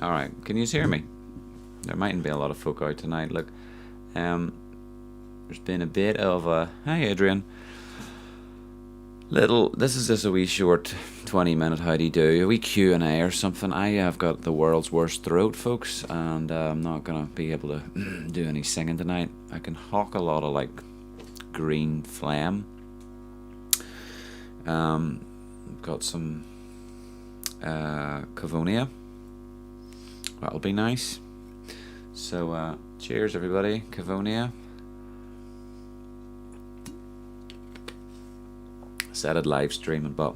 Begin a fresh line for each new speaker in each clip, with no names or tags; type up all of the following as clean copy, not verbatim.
Alright, can you hear me? There mightn't be a lot of folk out tonight. Look, there's been a bit of a... Hi, Adrian. This is just a wee short 20-minute how do you do, a wee Q&A or something. I have got the world's worst throat, folks, and I'm not going to be able to do any singing tonight. I can hawk a lot of, like, green phlegm. Got some Cavonia. That'll be nice. So, cheers, everybody. Cavonia. Said it live streaming, but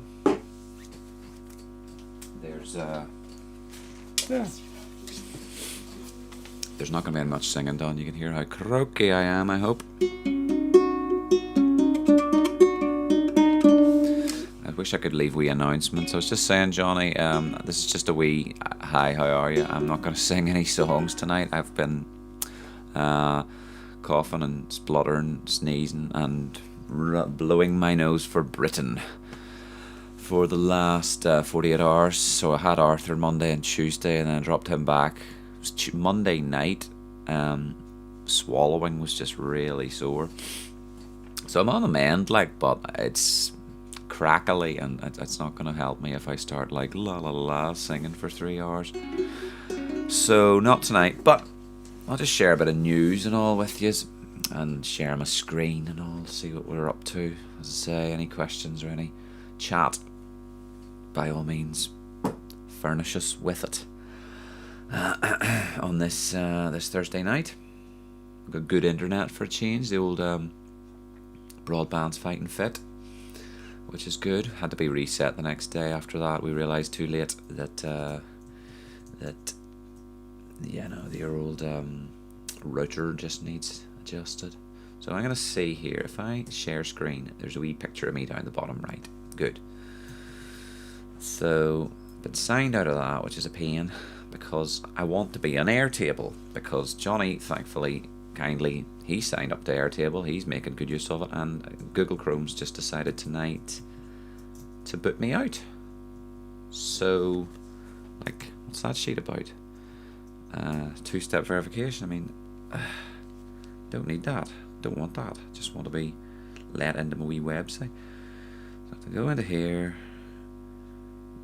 there's not going to be much singing done. You can hear how croaky I am, I hope. I wish I could leave wee announcements. I was just saying, Johnny, this is just a wee hi, how are you? I'm not going to sing any songs tonight. I've been coughing and spluttering, sneezing and blowing my nose for Britain for the last 48 hours. So I had Arthur Monday and Tuesday, and then I dropped him back. It was Monday night. Swallowing was just really sore. So I'm on the mend, like, but it's crackly, and it's not going to help me if I start like la la la singing for 3 hours. So not tonight, but I'll just share a bit of news and all with you, and share my screen and all, see what we're up to. As I say, any questions or any chat, by all means, furnish us with it. On this Thursday night, we've got good internet for a change. The old broadband's fighting fit, which is good. Had to be reset the next day. After that, we realised too late that your old router just needs adjusted. So I'm gonna see here, if I share screen, there's a wee picture of me down the bottom right. Good. So been signed out of that, which is a pain, because I want to be on Airtable, because Johnny, thankfully, kindly, he signed up to Airtable. He's making good use of it, and Google Chrome's just decided tonight to boot me out. So, like, what's that sheet about? Two-step verification. I mean, don't need that. Don't want that. Just want to be let into my wee website. So I have to go into here.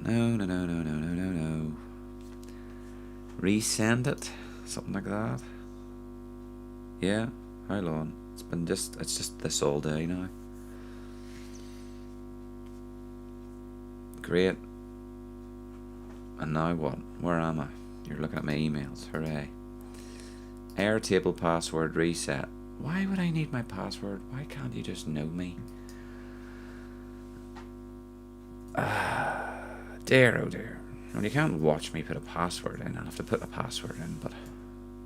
No. Resend it. Something like that. Yeah. How long? It's just this all day now. Great. And now what? Where am I? You're looking at my emails. Hooray. Airtable password reset. Why would I need my password? Why can't you just know me? Dear, oh dear. Well, you can't watch me put a password in. I have to put a password in, but...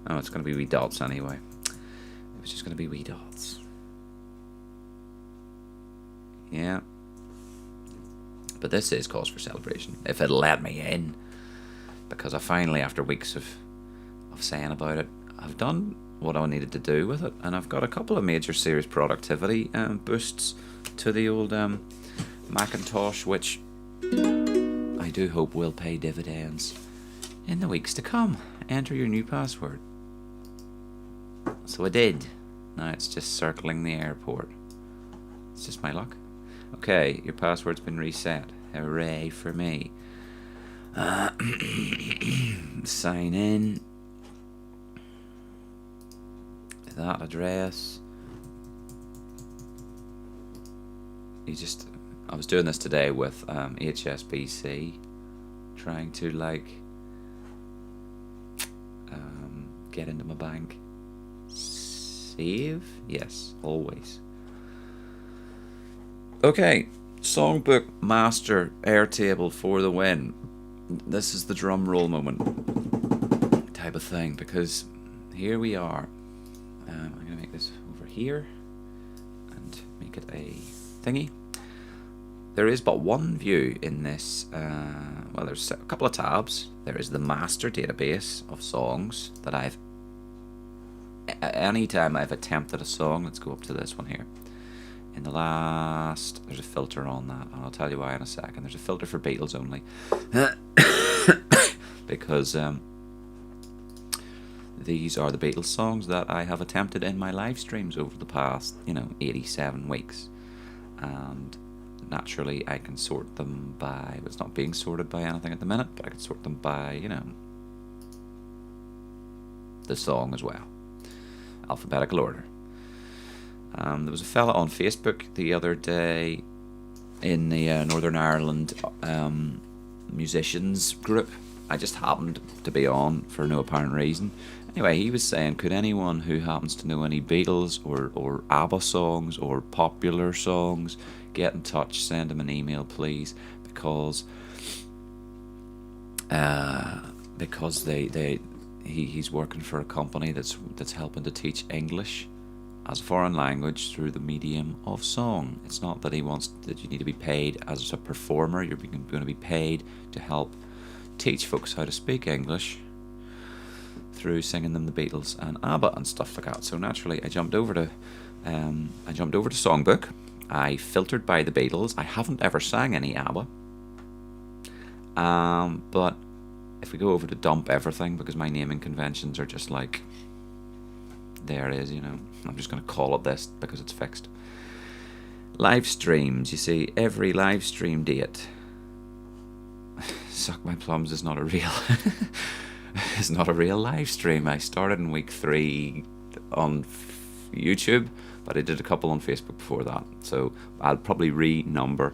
Oh, it's going to be wee dots anyway. It was just going to be wee dots. Yeah. But this is cause for celebration. If it'll let me in. Because I finally, after weeks of saying about it, I've done what I needed to do with it, and I've got a couple of major serious productivity boosts to the old Macintosh, which I do hope will pay dividends in the weeks to come. Enter your new password. So I did. Now it's just circling the airport. It's just my luck. Okay, your password's been reset. Hooray for me. Sign in. That address. I was doing this today with HSBC, trying to like get into my bank. Save? Yes, always. Okay, songbook master Airtable for the win. This is the drum roll moment type of thing, because here we are. I'm going to make this over here and make it a thingy. There is but one view in this. Well, there's a couple of tabs. There is the master database of songs that I've... Anytime I've attempted a song, let's go up to this one here. In the last... There's a filter on that, and I'll tell you why in a second. There's a filter for Beatles only. Because these are the Beatles songs that I have attempted in my live streams over the past, 87 weeks. And naturally, I can sort them by, it's not being sorted by anything at the minute, but I can sort them by, the song as well. Alphabetical order. There was a fella on Facebook the other day in the Northern Ireland musicians group. I just happened to be on for no apparent reason. Anyway, he was saying, could anyone who happens to know any Beatles or ABBA songs or popular songs get in touch, send him an email, please, because he's working for a company that's helping to teach English as a foreign language through the medium of song. It's not that he wants that you need to be paid as a performer. You're going to be paid to help teach folks how to speak English through singing them the Beatles and ABBA and stuff like that. So naturally, I jumped over to Songbook. I filtered by the Beatles. I haven't ever sang any ABBA, but if we go over to dump everything, because my naming conventions are just like, there it is, I'm just going to call it this because it's fixed. Live streams, you see, every live stream date. Suck my plums is not a real it's not a real live stream. I started in week 3 on YouTube, but I did a couple on Facebook before that, so I'll probably renumber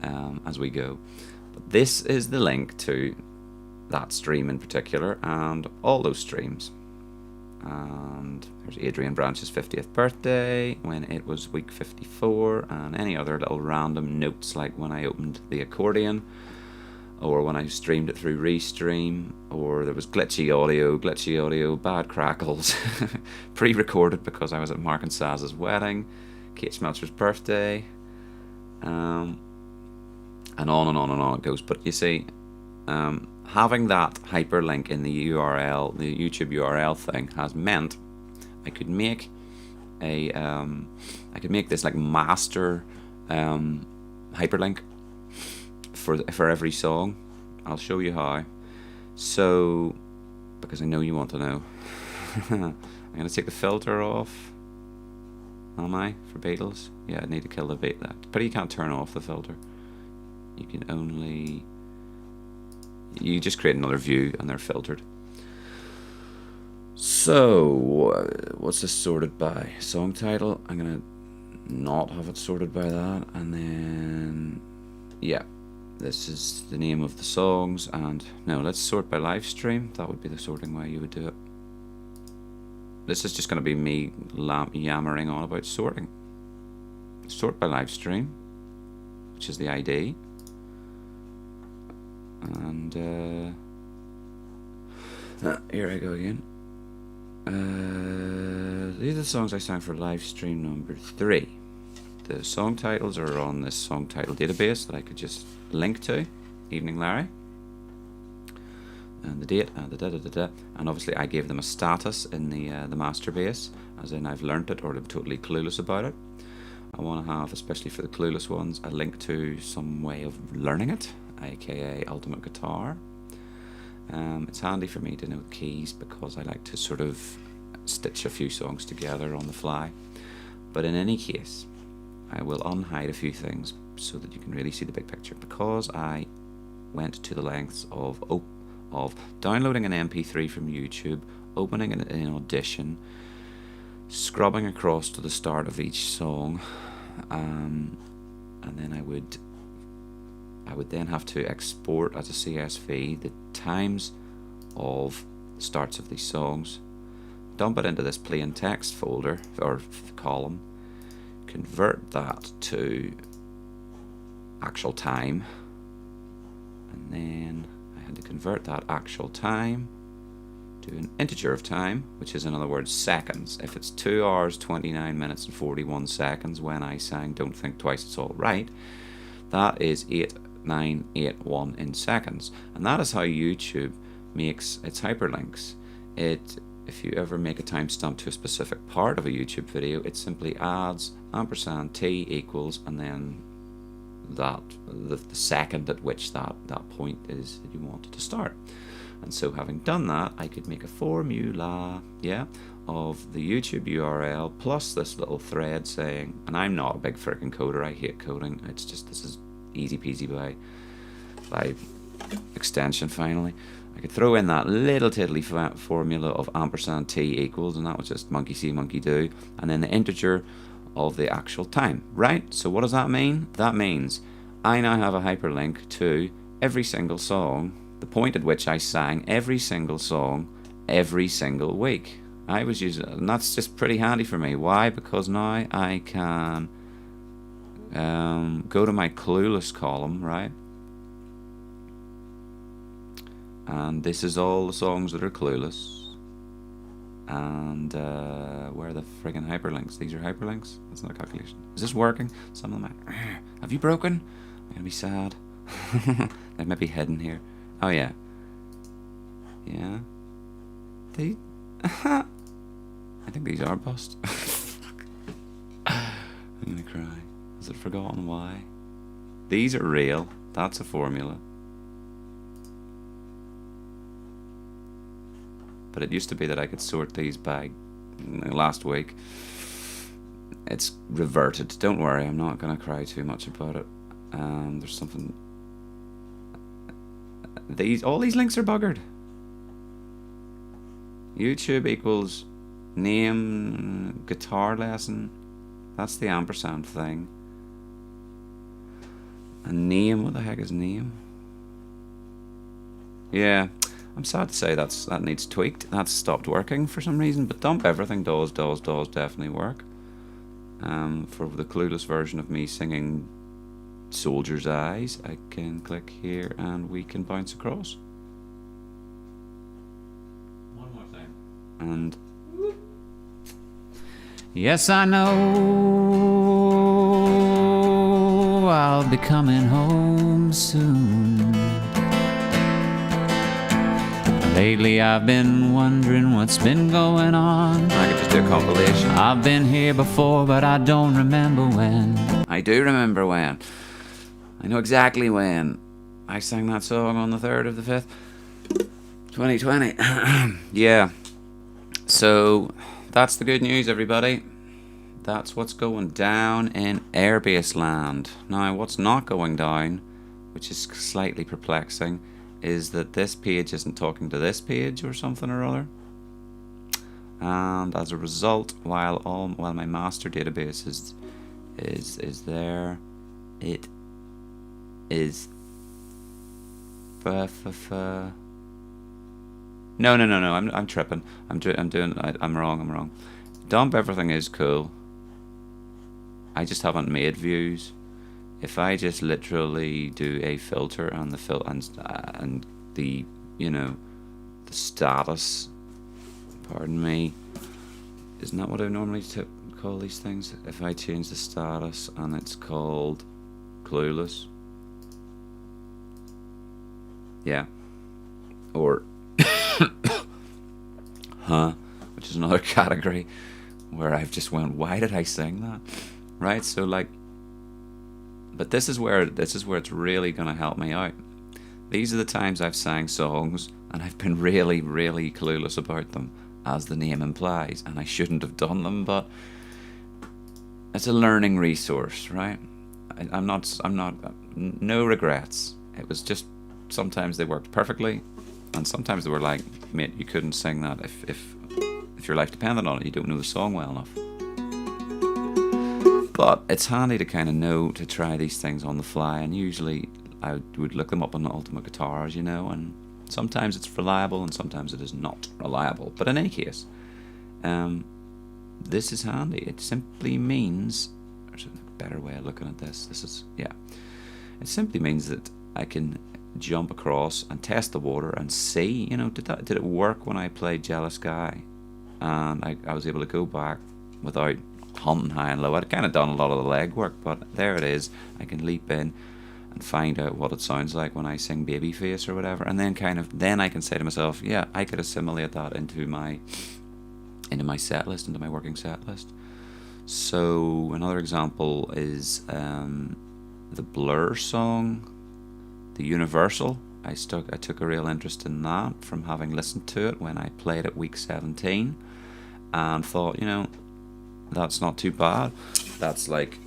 as we go. But this is the link to that stream in particular and all those streams. And there's Adrian Branch's 50th birthday when it was week 54, and any other little random notes like when I opened the accordion, or when I streamed it through Restream, or there was glitchy audio, bad crackles, pre-recorded because I was at Mark and Saz's wedding, Kate Schmelzer's birthday, and on and on and on it goes. But you see, having that hyperlink in the URL, the YouTube URL thing, has meant I could make this like master hyperlink for every song. I'll show you how. So, because I know you want to know, I'm going to take the filter off. Am I? For Beatles? Yeah, I need to kill the Beatles. But you can't turn off the filter. You can only... You just create another view and they're filtered. So, what's this sorted by? Song title. I'm going to not have it sorted by that. And then... Yeah. This is the name of the songs, and no, let's sort by live stream. That would be the sorting way you would do it. This is just going to be me yammering on about sorting. Sort by live stream, which is the ID, and here I go again. These are the songs I sang for live stream number 3. The song titles are on this song title database that I could just link to. Evening Larry. And the date and the da-da-da-da. And obviously I gave them a status in the master base, as in I've learnt it or I'm totally clueless about it. I want to have, especially for the clueless ones, a link to some way of learning it, aka Ultimate Guitar. It's handy for me to know keys because I like to sort of stitch a few songs together on the fly. But in any case, I will unhide a few things so that you can really see the big picture, because I went to the lengths of downloading an MP3 from YouTube, opening it in Audition, scrubbing across to the start of each song, and then I would then have to export as a CSV the times of starts of these songs, dump it into this plain text folder or column, convert that to actual time, and then I had to convert that actual time to an integer of time, which is in other words seconds. If it's 2 hours 29 minutes and 41 seconds when I sang Don't Think Twice It's All Right, that is 8981 in seconds, and that is how YouTube makes its hyperlinks. If you ever make a timestamp to a specific part of a YouTube video, it simply adds %t equals and then the second at which that point is that you want it to start. And so having done that, I could make a formula, yeah, of the YouTube URL plus this little thread saying, and I'm not a big freaking coder, I hate coding, it's just, this is easy peasy by extension finally. I could throw in that little tiddly formula of ampersand t equals, and that was just monkey see, monkey do, and then the integer of the actual time, right? So what does that mean? That means I now have a hyperlink to every single song, the point at which I sang every single song every single week. I was using, and that's just pretty handy for me. Why? Because now I can go to my clueless column, right? And this is all the songs that are clueless. And where are the friggin' hyperlinks? These are hyperlinks? That's not a calculation. Is this working? Some of them are, have you broken? I'm gonna be sad. They might be hidden here. Oh yeah. Yeah. They I think these are bust. I'm gonna cry. Has it forgotten why? These are real. That's a formula. But it used to be that I could sort these by last week. It's reverted. Don't worry, I'm not gonna cry too much about it. There's something. All these links are buggered. YouTube equals name guitar lesson. That's the ampersand thing. And name, what the heck is name? Yeah, I'm sad to say that needs tweaked. That's stopped working for some reason, but dump everything does definitely work. For the clueless version of me singing Soldier's Eyes, I can click here and we can bounce across. One more thing. And yes, I know I'll be coming home soon. Lately I've been wondering what's been going on. I could just do a compilation. I've been here before, but I don't remember when. I do remember when. I know exactly when. I sang that song on the 3rd of the 5th, 2020. Yeah. So, that's the good news, everybody. That's what's going down in Airbase land. Now, what's not going down, which is slightly perplexing, is that this page isn't talking to this page or something or other. And as a result, while my master database is there, it is no, I'm tripping. I'm wrong. Dump everything is cool. I just haven't made views. If I just literally do a filter and and the the status, pardon me, isn't that what I normally call these things? If I change the status and it's called clueless, yeah, or which is another category where I've just went, why did I sing that? Right, so like. But this is where it's really going to help me out. These are the times I've sang songs and I've been really, really clueless about them, as the name implies, and I shouldn't have done them, but it's a learning resource, right? I'm not, no regrets. It was just, sometimes they worked perfectly, and sometimes they were like, mate, you couldn't sing that if your life depended on it, you don't know the song well enough. But it's handy to kind of know to try these things on the fly, and usually I would look them up on the Ultimate Guitars, and sometimes it's reliable and sometimes it is not reliable. But in any case, this is handy. It simply means, there's a better way of looking at this. It simply means that I can jump across and test the water and see, did it work when I played Jealous Guy? And I was able to go back without hunting high and low. I'd kind of done a lot of the legwork, but there it is. I can leap in and find out what it sounds like when I sing Babyface or whatever, and then I can say to myself, yeah, I could assimilate that into my set list, into my working set list. So another example is the Blur song, the Universal. I took a real interest in that from having listened to it when I played at week 17, and thought, you know, that's not too bad. That's like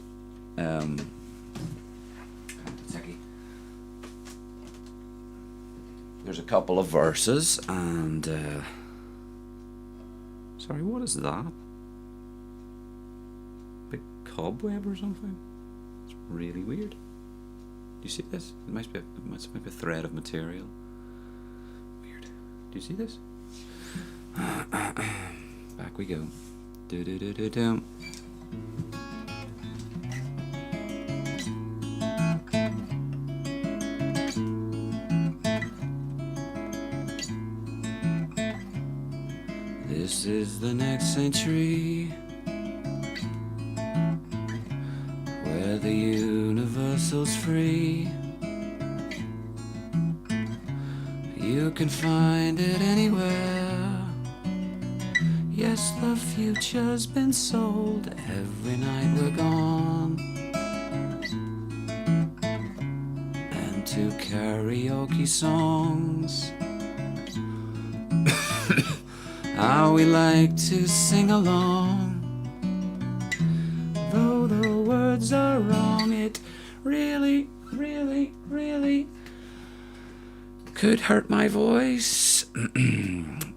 there's a couple of verses, and sorry, what is that? Big cobweb or something? It's really weird. Do you see this? It must be a thread of material. Weird. Do you see this? Back we go. Do do do do do. This is the next century, where the universal's free. You can find it anywhere. Yes, the future's been sold. Every night we're gone. And to karaoke songs. How we like to sing along. Though the words are wrong, it really, really, really could hurt my voice.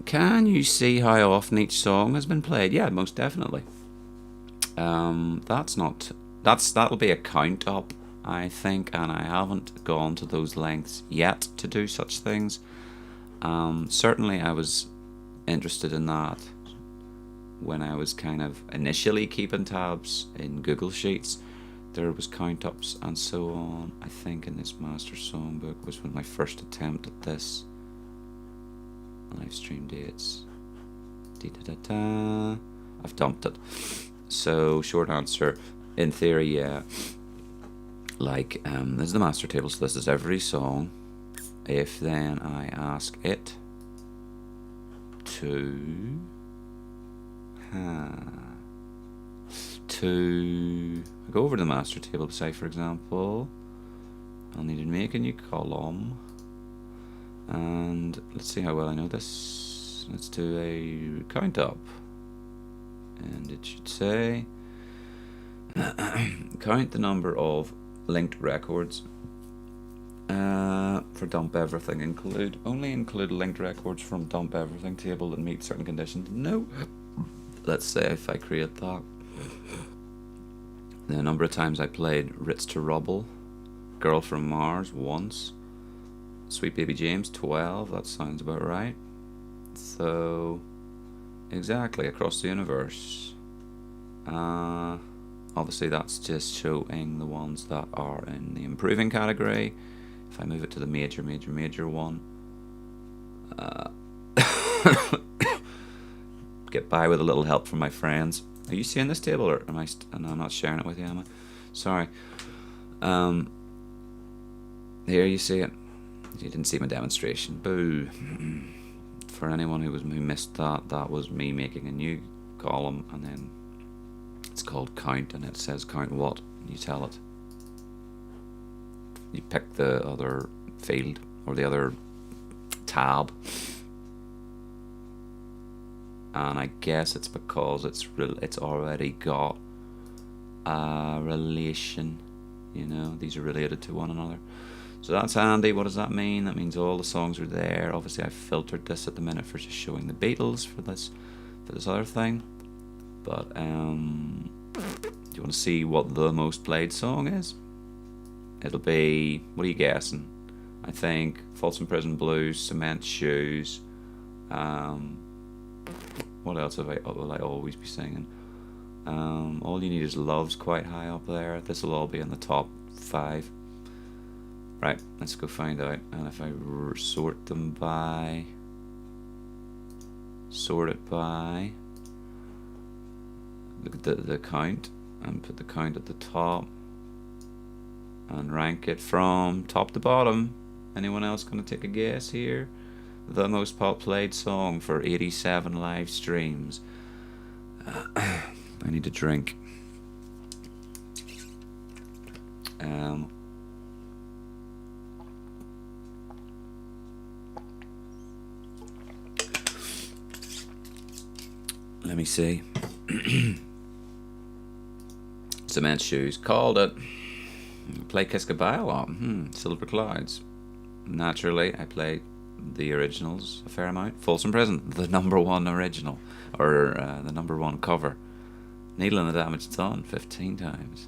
Can you see how often each song has been played? Yeah, most definitely. That'll be a count up, I think, and I haven't gone to those lengths yet to do such things. Certainly I was interested in that when I was kind of initially keeping tabs in Google Sheets. There was count ups and so on. I think in this master songbook was when my first attempt at this. Livestream dates. I've dumped it. So short answer, in theory, yeah. Like this is the master table, so this is every song. If then I ask it to go over to the master table, say for example, I'll need to make a new column, and let's see how well I know this. Let's do a count up, and it should say count the number of linked records for dump everything. Only include linked records from dump everything table that meet certain conditions. No. Let's say if I create that, the number of times I played Ritz to Rubble, Girl from Mars once, Sweet Baby James 12, that sounds about right. So exactly across the universe. Obviously that's just showing the ones that are in the improving category. If I move it to the major one, get by with a little help from my friends. Are you seeing this table, or am I? No, I'm not sharing it with you, am I? Sorry. Here you see it. You didn't see my demonstration. Boo. For anyone who missed that, that was me making a new column, and then it's called count, and it says count what, and you tell it. You pick the other field or the other tab, and I guess it's because it's already got a relation. You know, these are related to one another. So that's handy. What does that mean? That means all the songs are there. Obviously, I filtered this at the minute for just showing the Beatles for this other thing. But do you want to see what the most played song is? It'll be, what are you guessing? I think Folsom Prison Blues, Cement Shoes. What else will I always be singing? All You Need Is Love's quite high up there. This will all be in the top 5. Right, let's go find out. And if I sort it by the count, and put the count at the top, and rank it from top to bottom. Anyone else going to take a guess here? The most played song for 87 live streams. I need a drink. Let me see. Cement Shoes. Called it. Play Kiss Goodbye a lot. Silver Clouds. Naturally, I play the originals a fair amount. Folsom Prison, the #1 original. Or the #1 cover. Needle in the Damaged Sun, 15 times.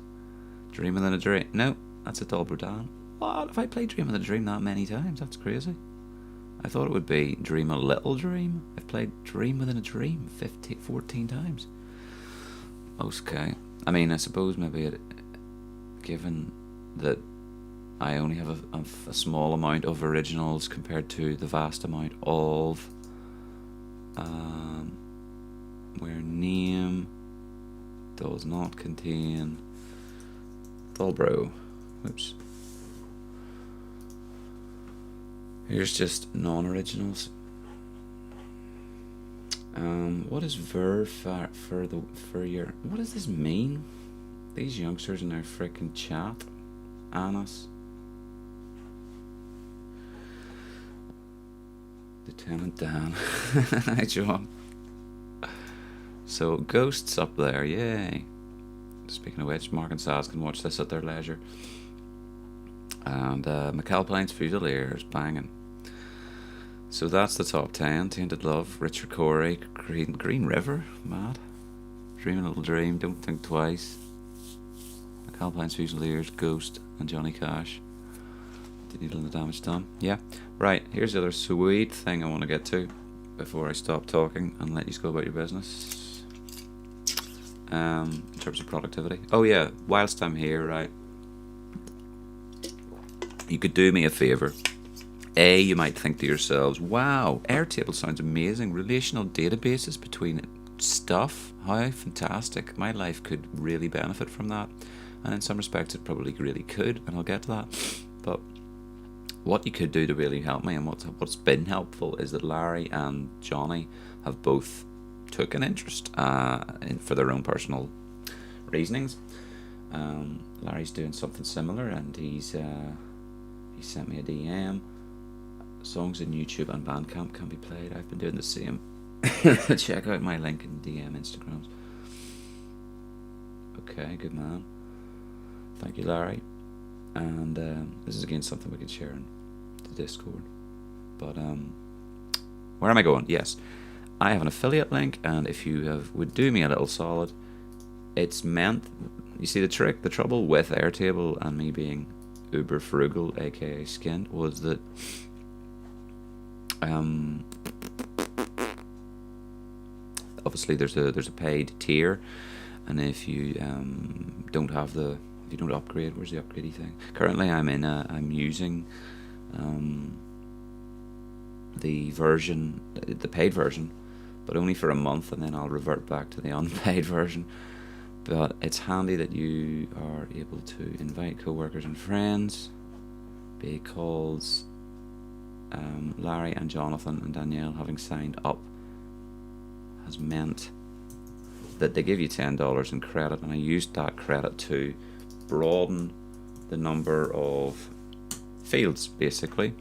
Dream Within a Dream. No, that's a Dolbro Dan. What? Have I played Dream Within a Dream that many times? That's crazy. I thought it would be Dream a Little Dream. I've played Dream Within a Dream 14 times. Okay. I mean, I suppose maybe given that I only have a small amount of originals compared to the vast amount of where name does not contain Dolbro. Oops. Here's just non-originals. What is for your? What does this mean? These youngsters in their frickin' chat, Annas, Lieutenant Dan. Hi, John. So Ghosts up there, yay! Speaking of which, Mark and Saz can watch this at their leisure. And McAlpine's Fusiliers, banging. So that's the top 10. Tainted Love, Richard Corey, Green River, mad. Dream a Little Dream, Don't Think Twice. McAlpine's Fusiliers, Ghost, and Johnny Cash. The Needle in the Damaged Done. Yeah, right, here's the other sweet thing I want to get to before I stop talking and let you go about your business. In terms of productivity. Oh yeah, whilst I'm here, right, you could do me a favour. You might think to yourselves, wow, Airtable sounds amazing. Relational databases between stuff. How fantastic. My life could really benefit from that. And in some respects it probably really could, and I'll get to that. But what you could do to really help me, and what's been helpful, is that Larry and Johnny have both took an interest for their own personal reasonings. Larry's doing something similar, and he sent me a DM. Songs in YouTube and Bandcamp can be played. I've been doing the same. Check out my link in DM Instagrams. Okay, good man. Thank you, Larry. And this is again something we could share in the Discord. But where am I going? Yes, I have an affiliate link, and if you would do me a little solid, it's meant. You see, the trouble with Airtable and me being uber frugal, aka skinned, was that obviously there's a paid tier, and if you don't upgrade, where's the upgradey thing? Currently I'm using the paid version, but only for a month, and then I'll revert back to the unpaid version. But it's handy that you are able to invite co-workers and friends, because Larry and Jonathan and Danielle having signed up has meant that they give you $10 in credit, and I used that credit to broaden the number of fields. Basically,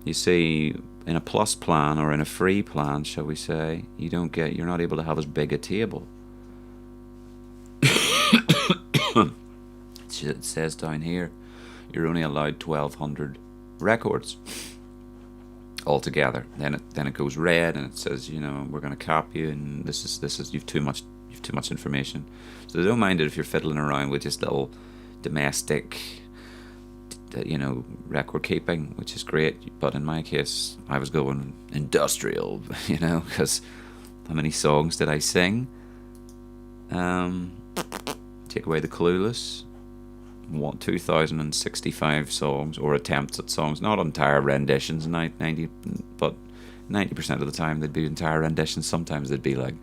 you see, in a plus plan or in a free plan, shall we say, you're not able to have as big a table. It says down here you're only allowed 1,200 records altogether. Then it goes red, and it says, we're going to cap you, and this is you've too much information. So they don't mind it if you're fiddling around with just little domestic record keeping, which is great. But in my case, I was going industrial, because how many songs did I sing? Take away the Clueless, 2,065 songs, or attempts at songs, not entire renditions, but 90% of the time they'd be entire renditions. Sometimes they'd be like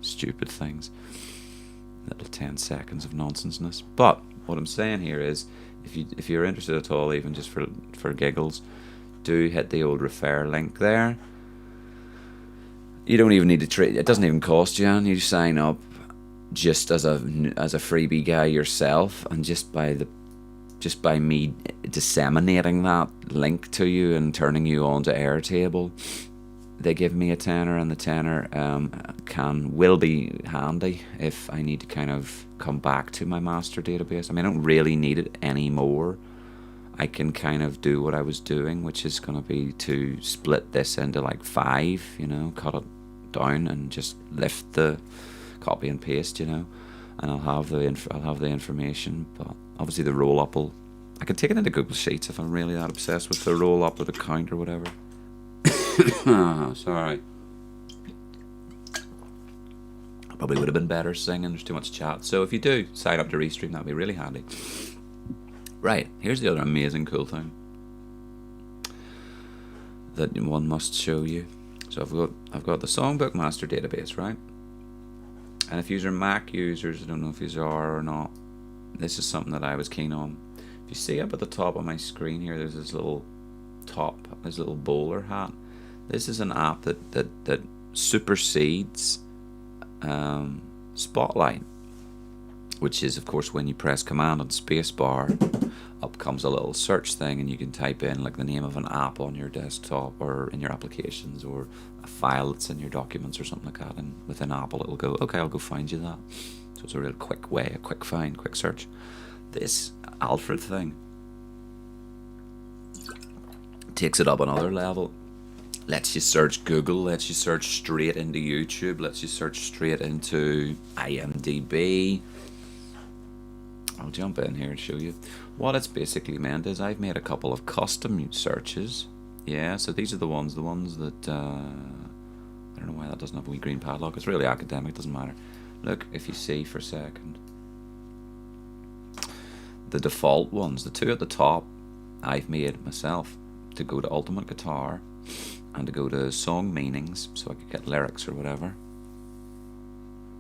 stupid things, little 10 seconds of nonsenseness. But what I'm saying here is, if you're interested at all, even just for giggles, do hit the old refer link there. You don't even need to trade. It doesn't even cost you, and you sign up just as a freebie guy yourself, and just by me disseminating that link to you and turning you on to Airtable, they give me a tenner, and the tenner will be handy if I need to kind of come back to my master database. I mean, I don't really need it anymore. I can kind of do what I was doing, which is going to be to split this into like 5, you know, cut it down and just lift the copy and paste, you know, and I'll have the information. But obviously the roll up I can take it into Google Sheets if I'm really that obsessed with the roll up or the count or whatever. Sorry. Probably would have been better singing. There's too much chat. So if you do sign up to Restream, that'd be really handy. Right, here's the other amazing cool thing that one must show you. So I've got the Songbook Master Database, right? And if you're Mac users, I don't know if you are or not, this is something that I was keen on. If you see up at the top of my screen here, there's this little bowler hat. This is an app that supersedes Spotlight, which is, of course, when you press Command and Spacebar, up comes a little search thing, and you can type in like the name of an app on your desktop or in your applications, or a file that's in your documents or something like that, and within Apple it'll go, okay, I'll go find you that. So it's a real quick way, a quick find, quick search. This Alfred thing takes it up another level. Lets you search Google, lets you search straight into YouTube, lets you search straight into IMDb. I'll jump in here and show you. What it's basically meant is I've made a couple of custom searches. Yeah, so these are the ones that, I don't know why that doesn't have a wee green padlock. It's really academic, doesn't matter. Look, if you see for a second, the default ones, the two at the top, I've made myself to go to Ultimate Guitar and to go to song meanings, so I could get lyrics or whatever.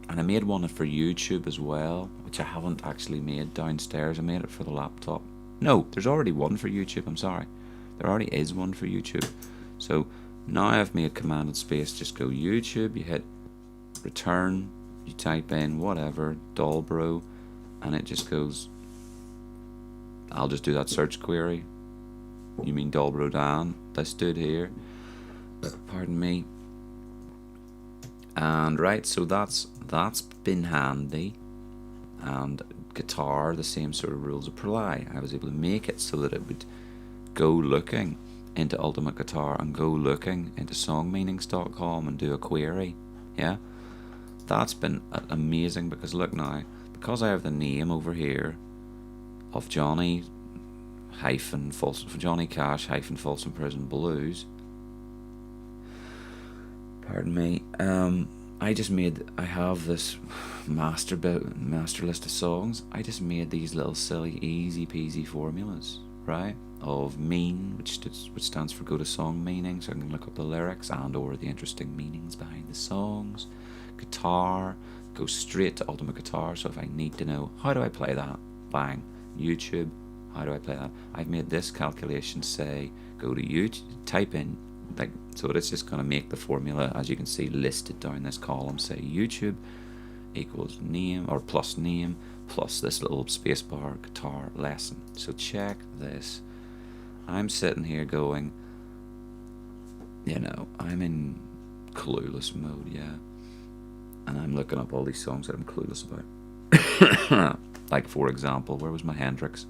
And I made one for YouTube as well, which I haven't actually made downstairs. I made it for the laptop. No, there's already one for YouTube, I'm sorry. There already is one for YouTube. So now I've made Command and Space, just go YouTube, you hit return, you type in whatever, Dolbro, and it just goes, I'll just do that search query. You mean Dolbro Dan, this dude here. Pardon me. And right, so that's been handy. And guitar, the same sort of rules apply. I was able to make it so that it would go looking into Ultimate Guitar and go looking into songmeanings.com and do a query. Yeah, that's been amazing, because look now, because I have the name over here of Johnny Cash hyphen Folsom Prison Blues. Pardon me. I have this master list of songs. I just made these little silly easy peasy formulas, right? Of mean, which stands for go to song meaning, so I can look up the lyrics and or the interesting meanings behind the songs. Guitar, go straight to Ultimate Guitar, so if I need to know how do I play that, bang. YouTube, how do I play that? I've made this calculation say go to YouTube, type in, like, so it's just going to make the formula, as you can see, listed down this column, say YouTube equals name or plus name plus this little spacebar guitar lesson. So check this. I'm sitting here going, you know, I'm in clueless mode, yeah, and I'm looking up all these songs that I'm clueless about. Like, for example, where was my Hendrix?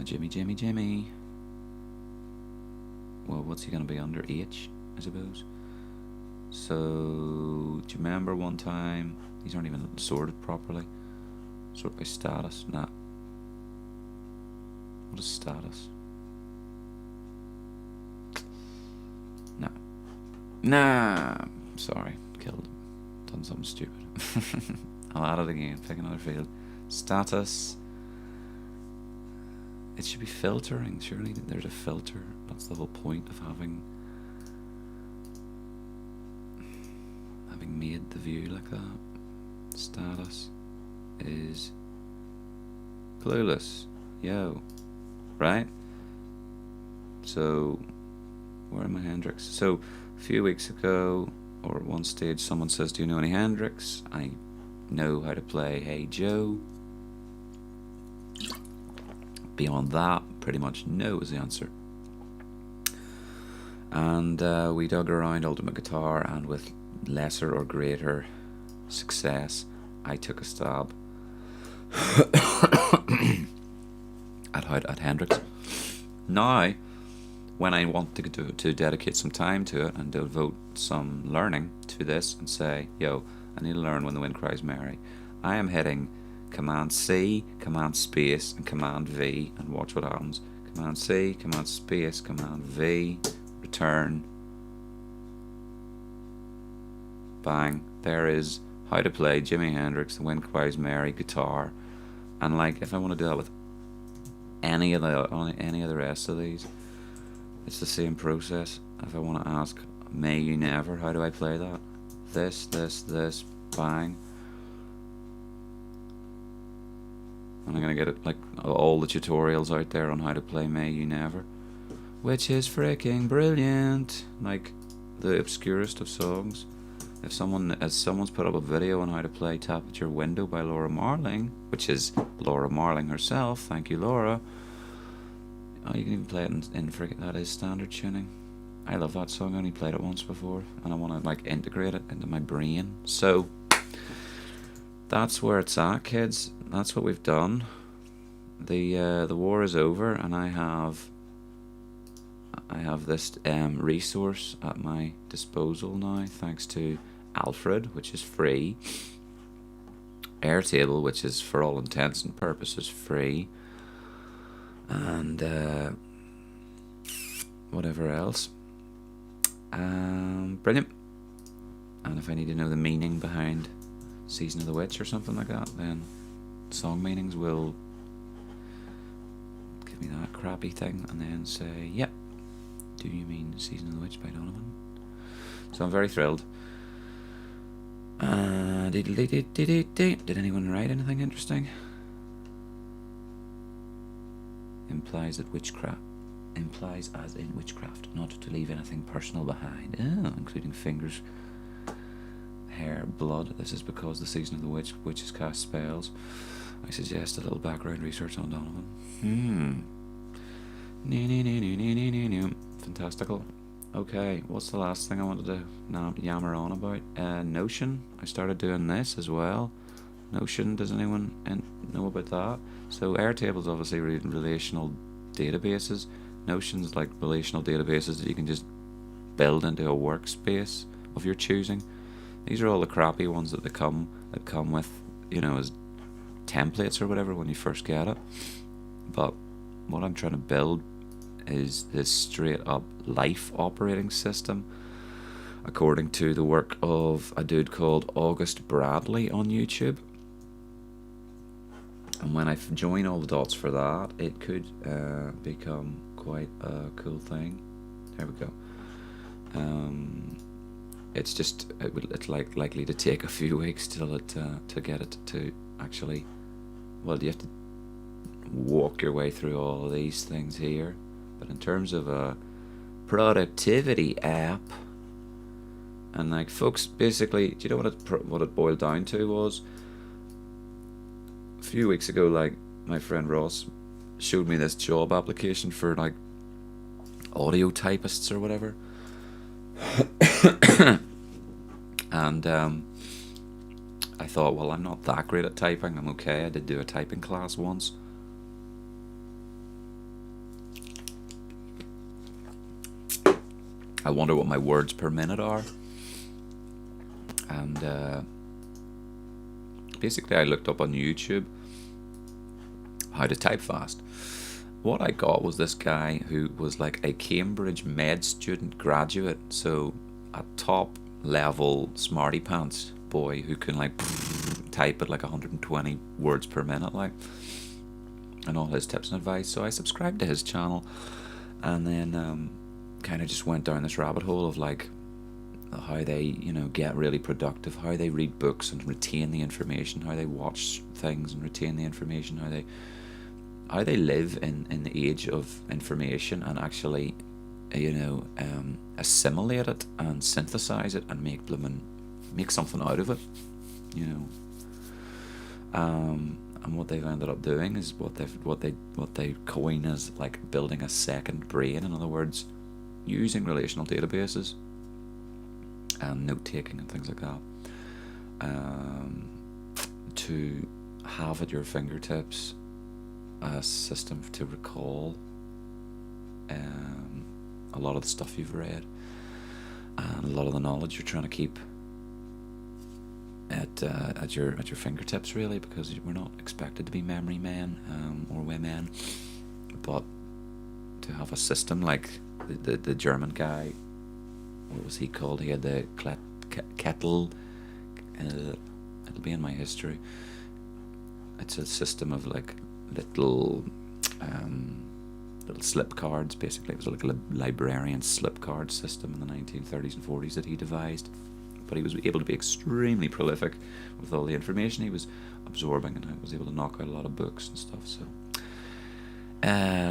Jimmy. Well, what's he going to be under? H, I suppose. So, do you remember one time? These aren't even sorted properly. Sort by status. Nah. What is status? Nah. Sorry. Killed. Done something stupid. I'll add it again. Pick another field. Status. It should be filtering. Surely there's a filter. That's the whole point of having made the view like that. Status is clueless. Yo. Right? So, where am I, Hendrix? So, a few weeks ago, or at one stage, someone says, do you know any Hendrix? I know how to play Hey Joe. Beyond that, pretty much no is the answer. And we dug around Ultimate Guitar, and with lesser or greater success, I took a stab at Hendrix. Now, when I want to dedicate some time to it and devote some learning to this and say, yo, I need to learn When the Wind Cries Mary, I am hitting Command C, Command Space, and Command V, and watch what happens. Command C, Command Space, Command V, return. Bang. There is how to play Jimi Hendrix, The Wind Cries Mary guitar. And like, if I want to do that with any of the rest of these, it's the same process. If I want to ask May You Never, how do I play that? This, bang. And I'm gonna get it, like, all the tutorials out there on how to play May You Never, which is freaking brilliant. Like, the obscurest of songs. If someone's put up a video on how to play Tap at Your Window by Laura Marling, which is Laura Marling herself, thank you Laura. Oh, you can even play it in freaking, that is standard tuning. I love that song. I only played it once before, and I want to like integrate it into my brain. So that's where it's at, kids. That's what we've done. The war is over, and I have this resource at my disposal now, thanks to Alfred, which is free. Airtable, which is for all intents and purposes free. And whatever else. Brilliant. And if I need to know the meaning behind Season of the Witch or something like that, then song meanings will give me that crappy thing and then say, yep, do you mean Season of the Witch by Donovan? So I'm very thrilled. Did anyone write anything interesting? Implies as in witchcraft, not to leave anything personal behind, including fingers, hair, blood. This is because the Season of the Witches cast spells. I suggest a little background research on Donovan. Fantastical. Okay, what's the last thing I wanted to yammer on about? Notion. I started doing this as well. Notion, does anyone know about that? So Airtable's obviously relational databases. Notion's like relational databases that you can just build into a workspace of your choosing. These are all the crappy ones that come with, as templates or whatever when you first get it. But what I'm trying to build is this straight up life operating system, according to the work of a dude called August Bradley on YouTube. And when I join all the dots for that, it could become quite a cool thing. There we go. It's likely to take a few weeks till to get it to actually. Well, you have to walk your way through all of these things here. But in terms of a productivity app, and like folks, basically, do you know what it boiled down to was? A few weeks ago, like, my friend Ross showed me this job application for like audio typists or whatever. And I thought, well, I'm not that great at typing, I'm okay. I did do a typing class once. I wonder what my words per minute are. And basically I looked up on YouTube how to type fast. What I got was this guy who was like a Cambridge med student graduate, so a top level smarty pants boy who can like type at like 120 words per minute, like, and all his tips and advice. So I subscribed to his channel, and then kind of just went down this rabbit hole of like how they get really productive, how they read books and retain the information, how they watch things and retain the information, how they live in the age of information and actually assimilate it and synthesize it and make something out of it, and what they've ended up doing is what they coin as like building a second brain. In other words, using relational databases and note taking and things like that, to have at your fingertips a system to recall a lot of the stuff you've read and a lot of the knowledge you're trying to keep at your fingertips, really, because we're not expected to be memory men or women, but to have a system like the German guy, what was he called? He had the kettle. It'll be in my history. It's a system of like little slip cards. Basically, it was like a librarian slip card system in the 1930s and 40s that he devised. But he was able to be extremely prolific with all the information he was absorbing, and was able to knock out a lot of books and stuff. So,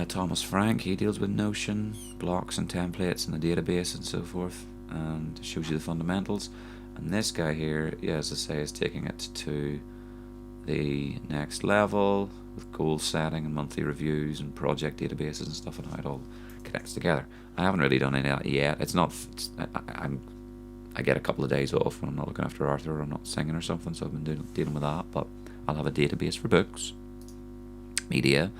Thomas Frank, he deals with Notion, blocks and templates and the database and so forth, and shows you the fundamentals. And this guy here, yeah, as I say, is taking it to the next level with goal setting and monthly reviews and project databases and stuff, and how it all connects together. I haven't really done any of that yet. It's not. I get a couple of days off when I'm not looking after Arthur or I'm not singing or something, so I've been dealing with that. But I'll have a database for books, media,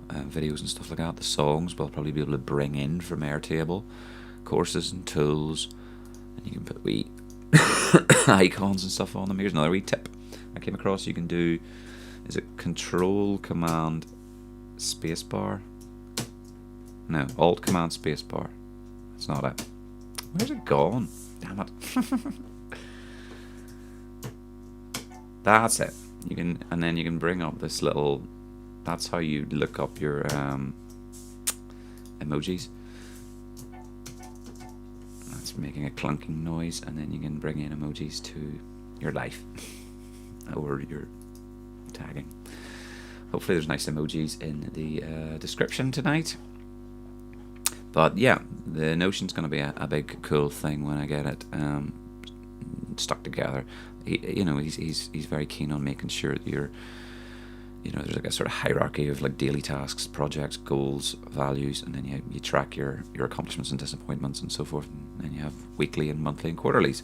videos and stuff like that. The songs we'll probably be able to bring in from Airtable, courses and tools, and you can put wee icons and stuff on them. Here's another wee tip I came across. You can do, is it Control Command Spacebar? No, Alt Command Spacebar. That's not it. Where's it gone? Damn it. That's it. You can, and then you can bring up this little, that's how you look up your emojis. That's making a clunking noise, and then you can bring in emojis to your life or your tagging. Hopefully there's nice emojis in the description tonight. But yeah, the Notion's going to be a big cool thing when I get it stuck together. He's very keen on making sure that you're, there's like a sort of hierarchy of like daily tasks, projects, goals, values, and then you track your accomplishments and disappointments and so forth. And then you have weekly and monthly and quarterlies.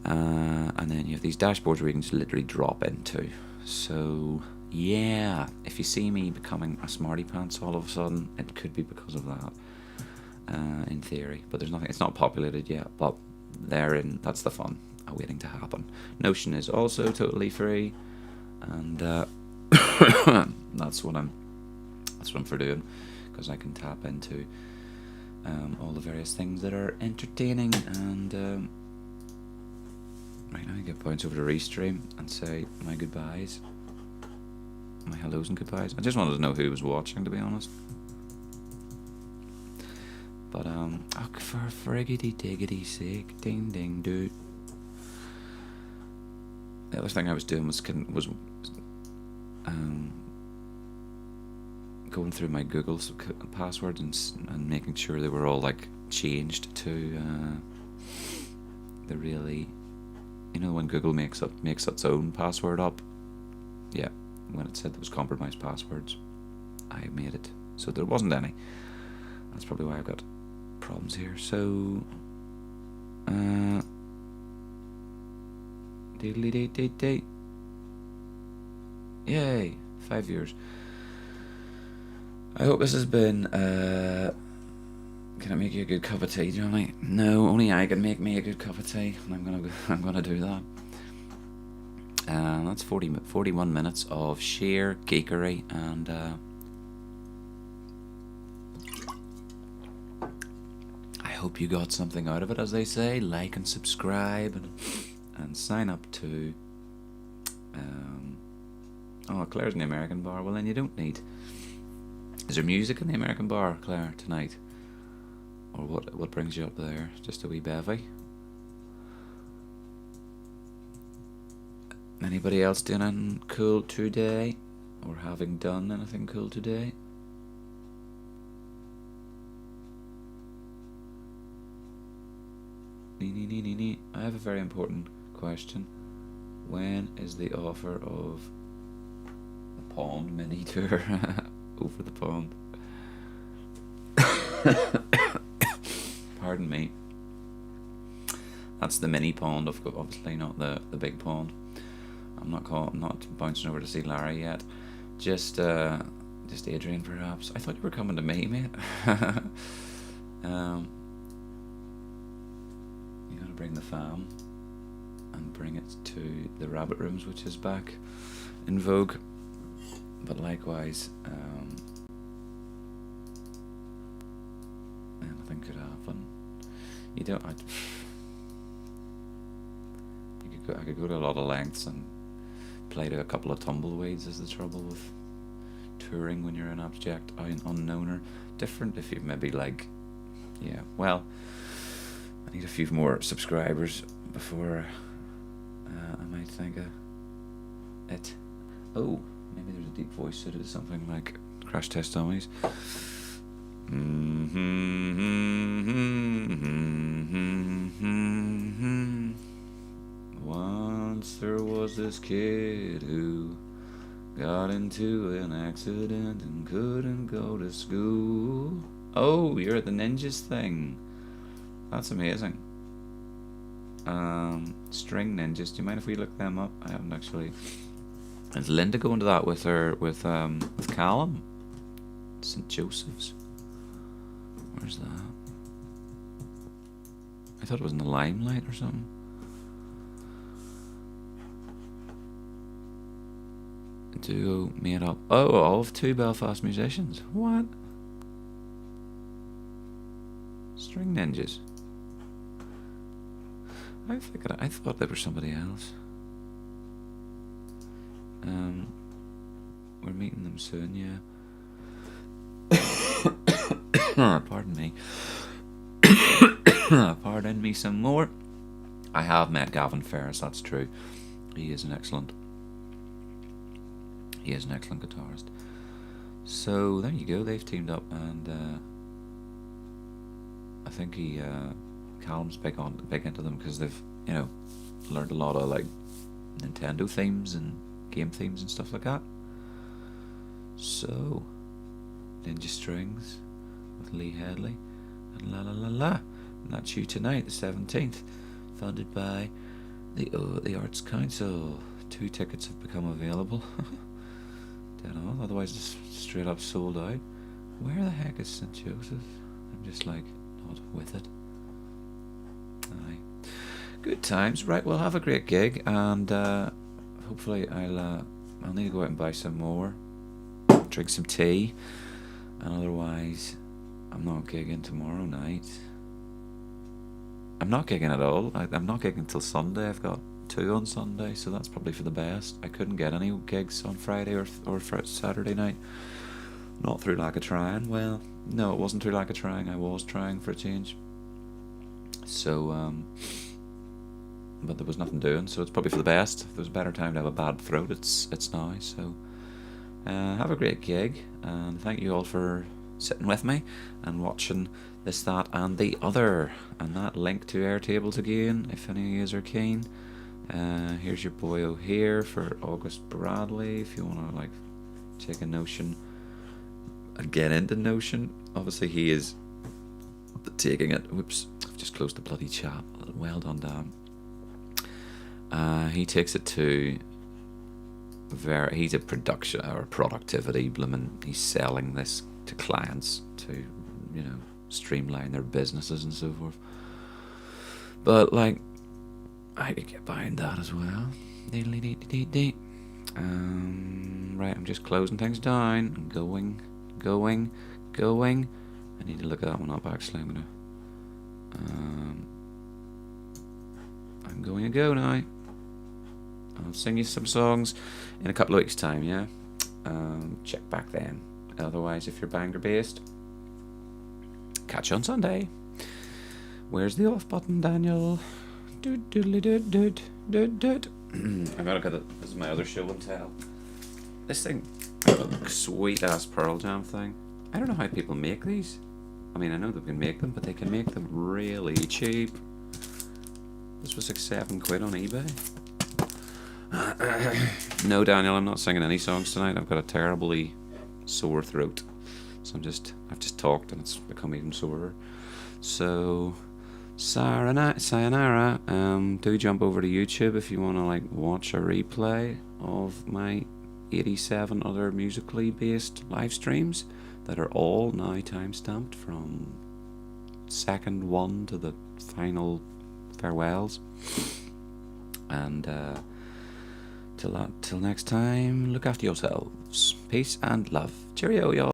And then you have these dashboards where you can just literally drop into. So yeah, if you see me becoming a smarty pants all of a sudden, it could be because of that. In theory, but there's nothing. It's not populated yet, but that's the fun waiting to happen. Notion is also totally free, and that's what I'm for doing, because I can tap into all the various things that are entertaining. And right now, I get bounce over to Restream and say my goodbyes, my hellos and goodbyes. I just wanted to know who was watching, to be honest. But for friggity diggity sake, ding ding doo. The other thing I was doing was going through my Google passwords and making sure they were all like changed to the really, when Google makes its own password up. Yeah, when it said there was compromised passwords, I made it so there wasn't any. That's probably why I've got problems here. So yay, 5 years. I hope this has been can I make you a good cup of tea, Johnny? No, only I can make me a good cup of tea, and I'm gonna do that. That's 41 minutes of sheer geekery, and I hope you got something out of it. As they say, like and subscribe, and sign up to Claire's in the American bar. Well, then you don't need. Is there music in the American bar, Claire, tonight? Or what brings you up there? Just a wee bevy? Anybody else doing anything cool today? Or having done anything cool today? I have a very important question. When is the offer of the Pond mini tour over the pond? Pardon me. That's the mini pond, obviously not the big pond. I'm not bouncing over to see Larry yet. Just Adrian, perhaps. I thought you were coming to me, mate. You gotta bring the fam and bring it to the rabbit rooms, which is back in vogue. But likewise, anything could happen. You don't. I could go to a lot of lengths and play to a couple of tumbleweeds. Is the trouble with touring when you're an abject unknowner. Different if you maybe like, yeah. Well, I need a few more subscribers before I might think of it. Oh, maybe there's a deep voice suited to something like Crash Test Dummies. Once there was this kid who got into an accident and couldn't go to school. Oh, you're at the Ninjas thing. That's amazing. String Ninjas. Do you mind if we look them up? I haven't actually. Is Linda going to that with Callum? St. Joseph's. Where's that? I thought it was in the Limelight or something. Duo made up. Oh, of 2 Belfast musicians. What? String Ninjas. I thought they were somebody else. We're meeting them soon, yeah. Pardon me. Pardon me some more. I have met Gavin Ferris, that's true. He is an excellent guitarist. So there you go, they've teamed up, and I think Callum's big into them because they've, learned a lot of like Nintendo themes and game themes and stuff like that. So Ninja Strings with Lee Headley and La La La La, and that's you tonight, the 17th, funded by the Arts Council. 2 tickets have become available. Don't know, otherwise it's straight up sold out. Where the heck is St. Joseph? I'm just like not with it. Aye. Good times. Right, we'll have a great gig, and hopefully I'll need to go out and buy some more, drink some tea, and otherwise I'm not gigging tomorrow night. I'm not gigging at all. I'm not gigging till Sunday. I've got 2 on Sunday, so that's probably for the best. I couldn't get any gigs on Friday or Saturday night. Not through lack of trying. Well, no, it wasn't through lack of trying. I was trying for a change. So, but there was nothing doing, so it's probably for the best. If there's a better time to have a bad throat, it's now. So, have a great gig, and thank you all for sitting with me and watching this, that, and the other. And that link to Airtables again, if any of you are keen. Here's your boy here for August Bradley, if you want to like take a notion and get into Notion. Obviously he is taking it. Whoops, I've just closed the bloody chat. Well done, Dan. He takes it to he's a production or productivity blooming. He's selling this to clients to streamline their businesses and so forth. But like, I could get behind that as well. Right, I'm just closing things down. Going. I need to look that one up actually. I'm going to go now. I'll sing you some songs in a couple of weeks' time, yeah? Check back then. Otherwise, if you're Bangor based, catch you on Sunday. Where's the off button, Daniel? I've got to get this is my other show and tell. This thing, sweet ass Pearl Jam thing. I don't know how people make these. I mean, I know they can make them, but they can make them really cheap. This was like £7 on eBay. No, Daniel, I'm not singing any songs tonight. I've got a terribly sore throat, so I've just talked and it's become even sorer. So, sayonara. Do jump over to YouTube if you want to like watch a replay of my 87 other musically based live streams that are all now timestamped from second one to the final farewells. And till next time, look after yourselves. Peace and love. Cheerio, y'all.